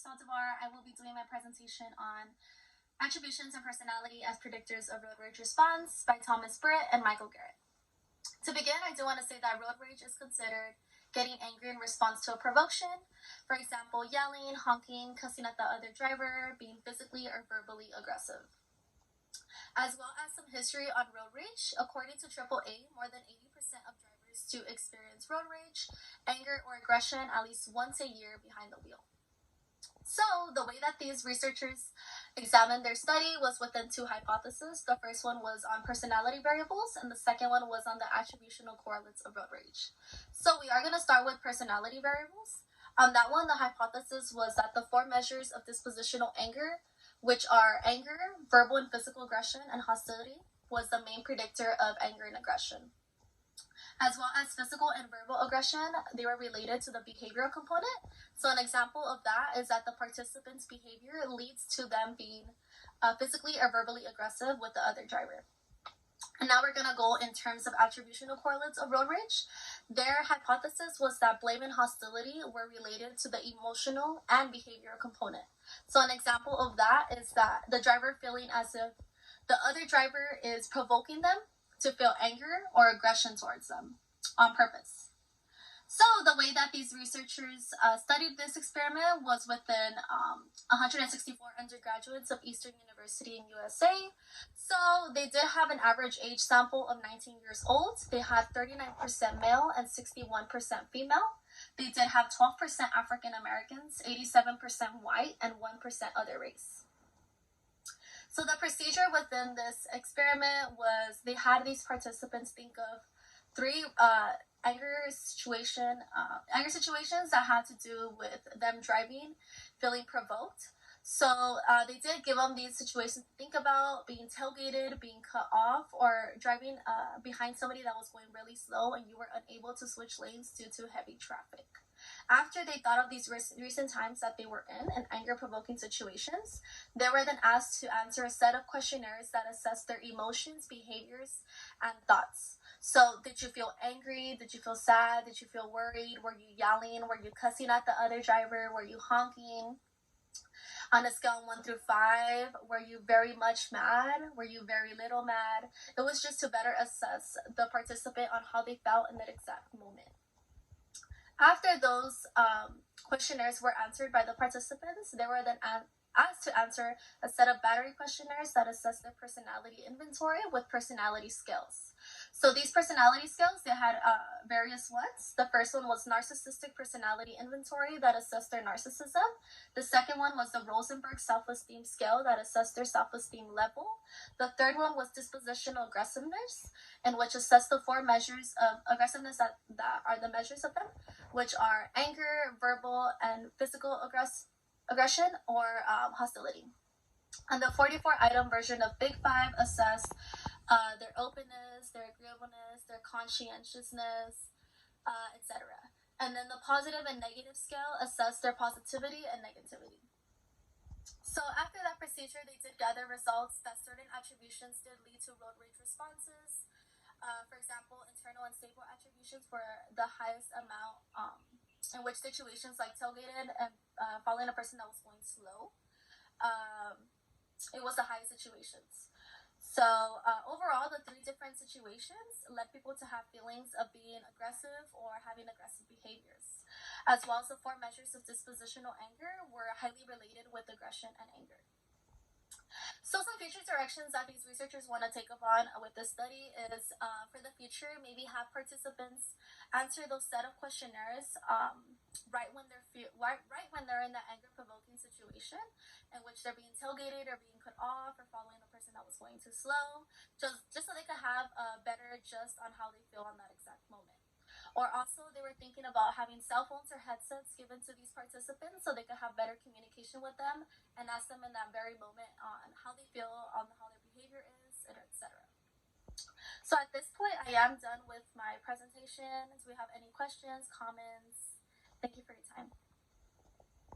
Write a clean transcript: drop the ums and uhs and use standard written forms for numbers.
I will be doing my presentation on Attributions and Personality as Predictors of Road Rage Response by Thomas Britt and Michael Garrett. To begin, I do want to say that road rage is considered getting angry in response to a provocation. For example, yelling, honking, cussing at the other driver, being physically or verbally aggressive. As well as some history on road rage, according to AAA, more than 80% of drivers do experience road rage, anger, or aggression at least once a year behind the wheel. So, the way that these researchers examined their study was within two hypotheses. The first one was on personality variables, and the second one was on the attributional correlates of road rage. So, we are going to start with personality variables. On that one, the hypothesis was that the four measures of dispositional anger, which are anger, verbal and physical aggression, and hostility, was the main predictor of anger and aggression. As well as physical and verbal aggression, they were related to the behavioral component. So an example of that is that the participant's behavior leads to them being physically or verbally aggressive with the other driver. And now we're going to go in terms of attributional correlates of road rage. Their hypothesis was that blame and hostility were related to the emotional and behavioral component. So an example of that is that the driver feeling as if the other driver is provoking them to feel anger or aggression towards them on purpose. So the way that these researchers studied this experiment was within 164 undergraduates of Eastern University in USA. So they did have an average age sample of 19 years old. They had 39% male and 61% female. They did have 12% African Americans, 87% white, and 1% other race. So the procedure within this experiment was they had these participants think of three anger situations that had to do with them driving, feeling provoked. So they did give them these situations to think about: being tailgated, being cut off, or driving behind somebody that was going really slow and you were unable to switch lanes due to heavy traffic. After they thought of these recent times that they were in anger-provoking situations, they were then asked to answer a set of questionnaires that assess their emotions, behaviors, and thoughts. So, did you feel angry? Did you feel sad? Did you feel worried? Were you yelling? Were you cussing at the other driver? Were you honking? On a scale of 1 through 5, were you very much mad? Were you very little mad? It was just to better assess the participant on how they felt in that exact moment. After those questionnaires were answered by the participants, they were then asked to answer a set of battery questionnaires that assess their personality inventory with personality skills. So these personality skills, they had various ones. The first one was narcissistic personality inventory that assessed their narcissism. The second one was the Rosenberg self-esteem scale that assessed their self-esteem level. The third one was dispositional aggressiveness, in which assessed the four measures of aggressiveness that are the measures of them, which are anger, verbal, and physical aggression or hostility. And the 44-item version of Big Five assessed their openness, their agreeableness, their conscientiousness, etc. And then the positive and negative scale assessed their positivity and negativity. So after that procedure, they did gather results that certain attributions did lead to road rage responses. For example, internal and stable attributions were the highest amount in which situations like tailgated and following a person that was going slow. It was the highest situations. So overall, the three different situations led people to have feelings of being aggressive or having aggressive behaviors, as well as the four measures of dispositional anger were highly related with aggression and anger. So some future directions that these researchers want to take up on with this study is for the future, maybe have participants answer those set of questionnaires right when they're in that anger-provoking situation in which they're being tailgated or being cut off or following a person that was going too slow, just so they could have a better adjust on how they feel on that exact moment. Or also, they were thinking about having cell phones or headsets given to these participants so they could have better communication with them and ask them in that very moment on how they feel, on how their behavior is, etc. So at this point, I am done with my presentation. Do we have any questions, comments? Thank you for your time.